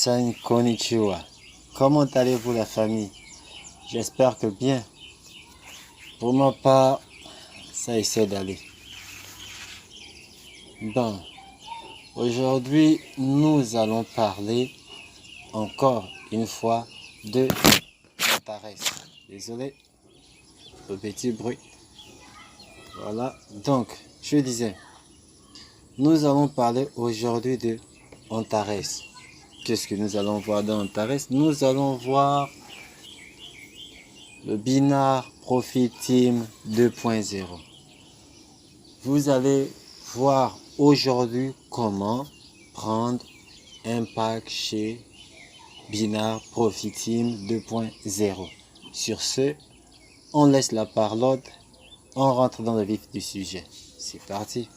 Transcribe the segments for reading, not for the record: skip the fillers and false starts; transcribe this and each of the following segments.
Minasan konnichiwa. Comment allez-vous la famille? J'espère que bien. Pour ma part, ça essaie d'aller. Bon, aujourd'hui, nous allons parler encore une fois de Antares. Désolé, le petit bruit. Voilà, donc, je disais, nous allons parler aujourd'hui de Antares. Qu'est-ce que nous allons voir dans Antares? Nous allons voir le Binar Profit Team 2.0. Vous allez voir aujourd'hui comment prendre un pack chez Binar Profit Team 2.0. Sur ce, on laisse la parole, on rentre dans le vif du sujet. C'est parti.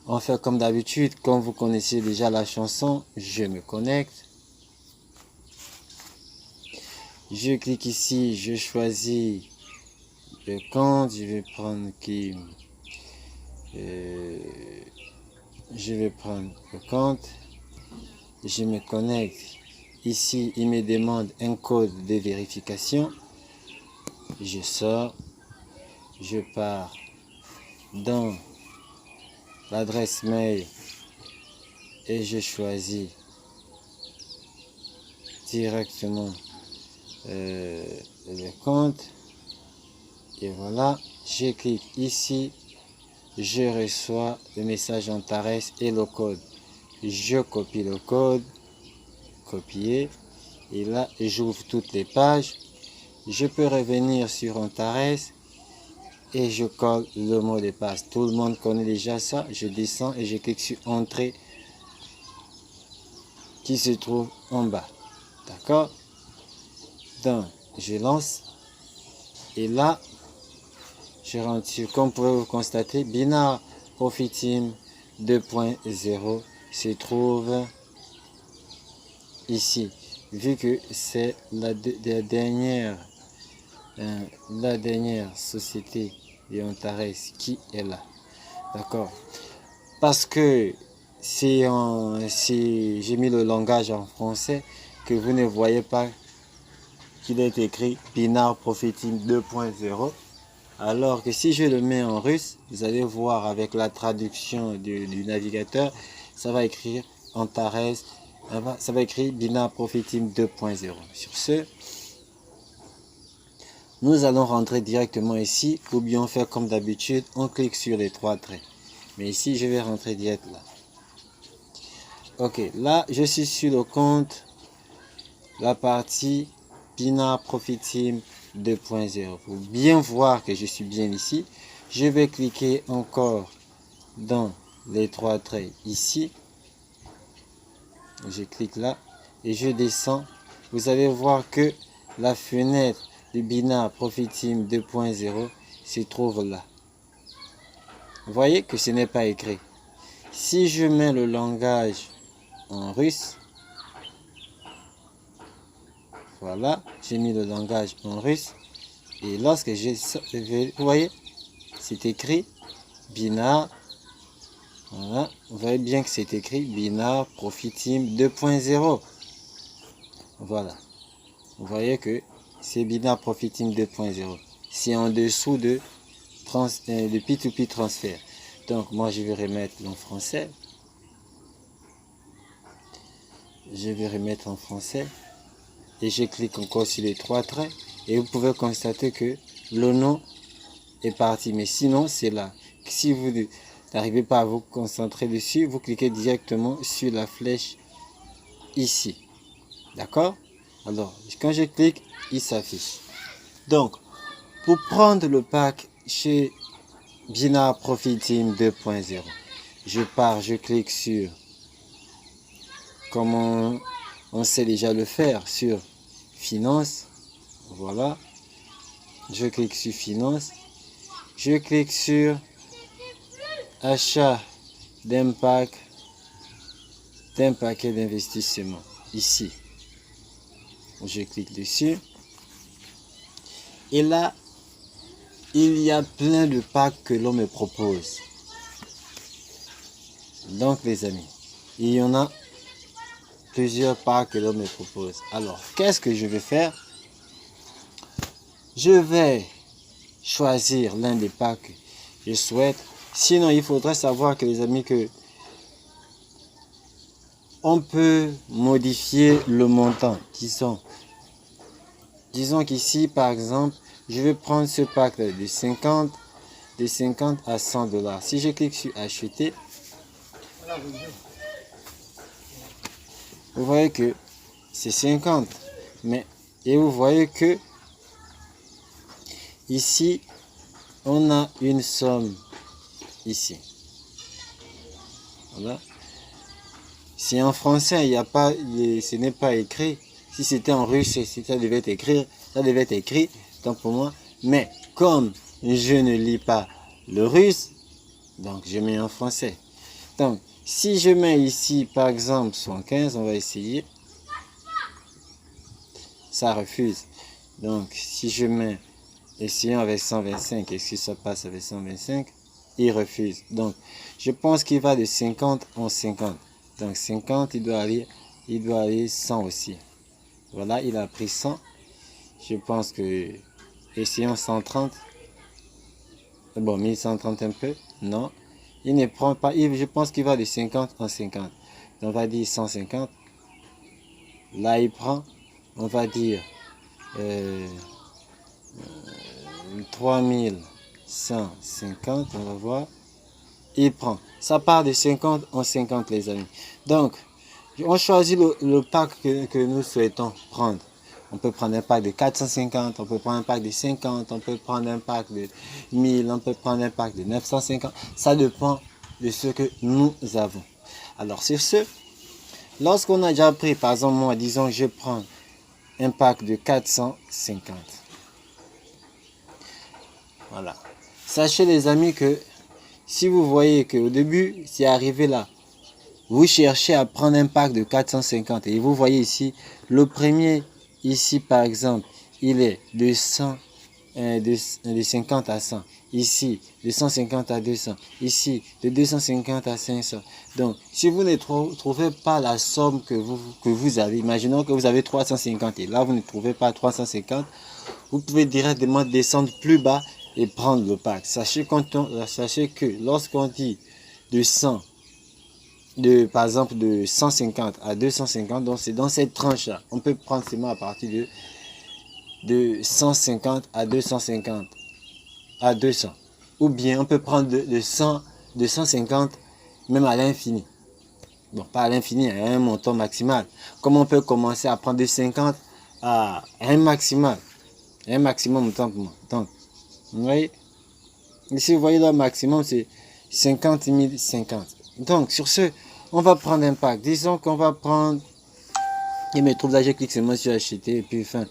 On fait comme d'habitude, comme vous connaissez déjà la chanson, je me connecte. Je clique ici, je choisis le compte, je vais prendre qui je vais prendre le compte, je me connecte. Ici, il me demande un code de vérification. Je sors, je pars dans l'adresse mail et je choisis directement le compte. Et voilà, je clique ici, je reçois le message Antares et le code. Je copie le code, copier, et là j'ouvre toutes les pages. Je peux revenir sur Antares et je colle le mot de passe. Tout le monde connaît déjà ça. Je descends et je clique sur Entrée qui se trouve en bas. D'accord? Donc, je lance et là, je rentre sur, comme vous pouvez vous constater, Binar Profit Team 2.0 se trouve ici. Vu que c'est la dernière société de Antares qui est là. D'accord? Parce que si j'ai mis le langage en français, que vous ne voyez pas qu'il est écrit Binar Profit Team 2.0, alors que si je le mets en russe, vous allez voir avec la traduction du navigateur, ça va écrire Antares, ça va écrire Binar Profit Team 2.0. Sur ce, nous allons rentrer directement ici, ou bien faire comme d'habitude, on clique sur les trois traits. Mais ici, je vais rentrer direct là. Ok, là, je suis sur le compte, la partie Binar Profit Team 2.0. Pour bien voir que je suis bien ici, je vais cliquer encore dans les trois traits ici. Je clique là et je descends. Vous allez voir que la fenêtre du Binar Profit Team 2.0 se trouve là. Vous voyez que ce n'est pas écrit. Si je mets le langage en russe, voilà, j'ai mis le langage en russe. Et lorsque vous voyez, c'est écrit Binar. Voilà, vous voyez bien que c'est écrit Binar Profit Team 2.0. Voilà, vous voyez que c'est Binar Profit Team 2.0. C'est en dessous de P2P transfert. Donc moi je vais remettre en français. Je vais remettre en français. Et je clique encore sur les trois traits. Et vous pouvez constater que le nom est parti. Mais sinon c'est là. Si vous n'arrivez pas à vous concentrer dessus, vous cliquez directement sur la flèche ici. D'accord? Alors, quand je clique, il s'affiche. Donc, pour prendre le pack chez Binar Profit Team 2.0, je pars, je clique sur, comme on sait déjà le faire, sur Finance. Voilà. Je clique sur Finance. Je clique sur Achat d'un paquet d'investissement. Ici. Je clique dessus. Et là, il y a plein de packs que l'on me propose. Donc les amis, il y en a plusieurs packs que l'on me propose. Alors, qu'est-ce que je vais faire? Je vais choisir l'un des packs que je souhaite. Sinon, il faudrait savoir que les amis, que on peut modifier le montant. Disons qu'ici, par exemple, je vais prendre ce pack de 50 à 100 $. Si je clique sur acheter, vous voyez que c'est 50. Et vous voyez que ici, on a une somme ici. Voilà. Si en français, il n'y a pas, ce n'est pas écrit. Si c'était en russe, ça devait être écrit, tant pour moi. Mais comme je ne lis pas le russe, donc je mets en français. Donc, si je mets ici, par exemple, 115, on va essayer. Ça refuse. Donc, si je mets, essayons avec 125, est-ce que ça passe avec 125? Il refuse. Donc, je pense qu'il va de 50 en 50. Donc, 50, il doit aller 100 aussi. Voilà, il a pris 100. Je pense que, essayons 130. Bon, 1130 un peu. Non. Il ne prend pas. Je pense qu'il va de 50 en 50. Donc, on va dire 150. Là, il prend. On va dire 3150. On va voir. Il prend. Ça part de 50 en 50, les amis. Donc, on choisit le pack que nous souhaitons prendre. On peut prendre un pack de 450, on peut prendre un pack de 50, on peut prendre un pack de 1000, on peut prendre un pack de 950. Ça dépend de ce que nous avons. Alors, sur ce, lorsqu'on a déjà pris, par exemple, moi, disons que je prends un pack de 450. Voilà. Sachez, les amis, que si vous voyez qu'au début, c'est arrivé là, vous cherchez à prendre un pack de 450 et vous voyez ici, le premier, ici par exemple, il est de 50 à 100. Ici, de 150 à 200. Ici, de 250 à 500. Donc, si vous ne trouvez pas la somme que vous avez, imaginons que vous avez 350 et là, vous ne trouvez pas 350, vous pouvez directement descendre plus bas et prendre le pack. Sachez que lorsqu'on dit de 100, par exemple de 150 à 250, donc c'est dans cette tranche là. On peut prendre seulement à partir de 150 à 250 à 200, ou bien on peut prendre de 150 même à l'infini. Bon, pas à l'infini, à un montant maximal. Comme on peut commencer à prendre de 50 à un maximal, autant pour moi. Donc, vous voyez, ici vous voyez le maximum c'est 50 050. Donc sur ce, on va prendre un pack. Disons qu'on va prendre, il me trouve là, je clique seulement sur acheter et puis enfin,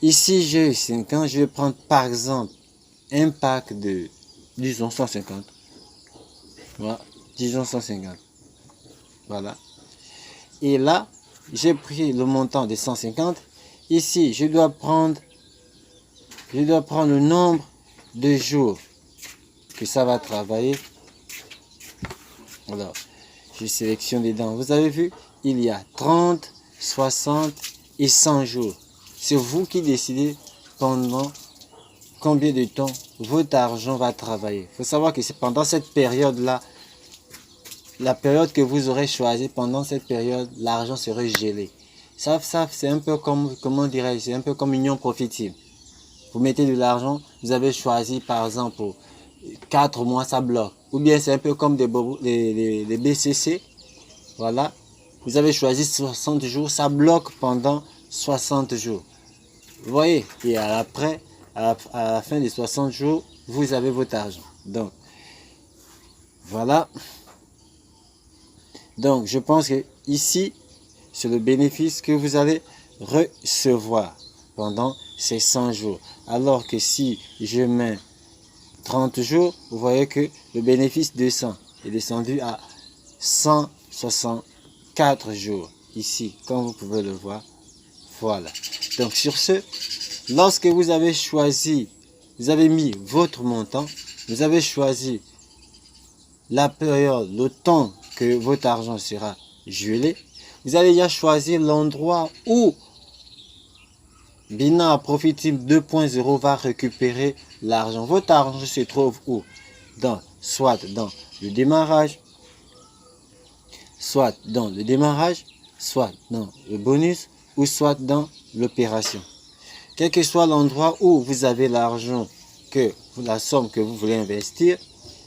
ici j'ai 50, je vais prendre par exemple un pack de, disons 150. Voilà, disons 150. Voilà. Et là, j'ai pris le montant de 150. Ici, je dois prendre le nombre de jours que ça va travailler. Alors, je sélectionne dedans. Vous avez vu, il y a 30, 60 et 100 jours. C'est vous qui décidez pendant combien de temps votre argent va travailler. Il faut savoir que c'est pendant cette période-là, la période que vous aurez choisie, pendant cette période, l'argent serait gelé. Ça c'est un peu comme, comment dirais-je, c'est un peu comme union prophétique. Vous mettez de l'argent, vous avez choisi par exemple pour 4 mois, ça bloque. Ou bien c'est un peu comme des BCC. Voilà. Vous avez choisi 60 jours, ça bloque pendant 60 jours. Vous voyez, et après, à la fin des 60 jours, vous avez votre argent. Donc, voilà. Donc, je pense que ici, c'est le bénéfice que vous allez recevoir pendant ces 100 jours. Alors que si je mets 30 jours, vous voyez que le bénéfice de 100 est descendu à 164 jours. Ici, comme vous pouvez le voir. Voilà. Donc, sur ce, lorsque vous avez choisi, vous avez mis votre montant, vous avez choisi la période, le temps que votre argent sera gelé, vous allez déjà choisir l'endroit où Binar Profit Team 2.0 va récupérer l'argent. Votre argent se trouve où? Soit dans le démarrage, soit dans le démarrage, soit dans le bonus, ou soit dans l'opération. Quel que soit l'endroit où vous avez l'argent, la somme que vous voulez investir,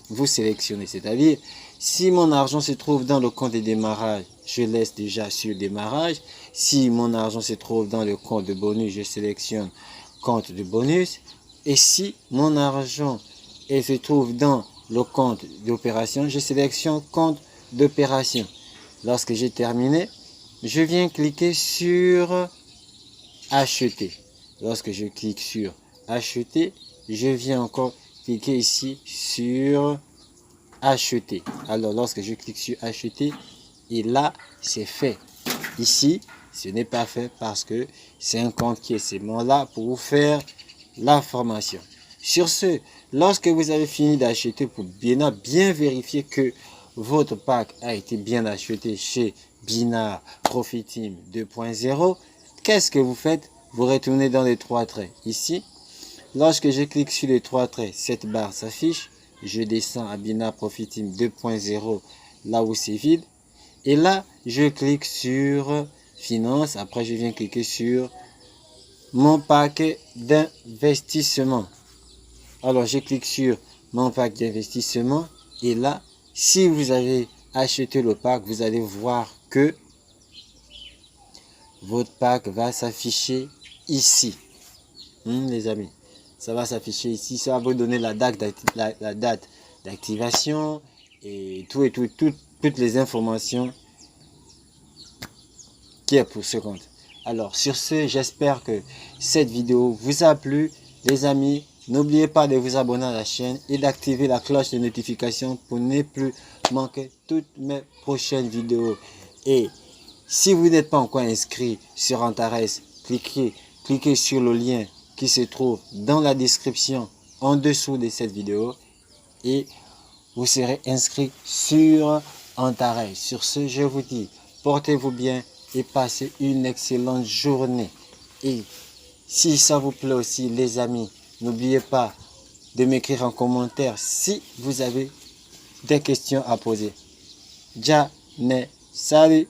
vous sélectionnez. C'est-à-dire, si mon argent se trouve dans le compte de démarrage, je laisse déjà sur le démarrage. Si mon argent se trouve dans le compte de bonus, je sélectionne compte de bonus. Et si mon argent se trouve dans le compte d'opération, je sélectionne compte d'opération. Lorsque j'ai terminé, je viens cliquer sur acheter. Lorsque je clique sur acheter, je viens encore cliquer ici sur acheter. Alors lorsque je clique sur acheter, et là c'est fait. Ici ce n'est pas fait parce que c'est un compte qui est seulement là pour vous faire la formation. Sur ce, lorsque vous avez fini d'acheter, pour bien vérifier que votre pack a été bien acheté chez Binar Profit Team 2.0, qu'est-ce que vous faites? Vous retournez dans les trois traits. Ici, lorsque je clique sur les trois traits, cette barre s'affiche. Je descends à Binar Profit Team 2.0, là où c'est vide. Et là, je clique sur Finance. Après, je viens cliquer sur mon paquet d'investissement. Alors, je clique sur mon pack d'investissement. Et là, si vous avez acheté le pack, vous allez voir que votre pack va s'afficher ici. Les amis, ça va s'afficher ici. Ça va vous donner la date d'activation et toutes les informations qui est pour ce compte. Alors, sur ce, j'espère que cette vidéo vous a plu. Les amis, n'oubliez pas de vous abonner à la chaîne et d'activer la cloche de notification pour ne plus manquer toutes mes prochaines vidéos. Et si vous n'êtes pas encore inscrit sur Antares, cliquez sur le lien qui se trouve dans la description en dessous de cette vidéo et vous serez inscrit sur Antares. Sur ce, je vous dis, portez-vous bien et passez une excellente journée. Et si ça vous plaît aussi, les amis, n'oubliez pas de m'écrire en commentaire si vous avez des questions à poser. Salut!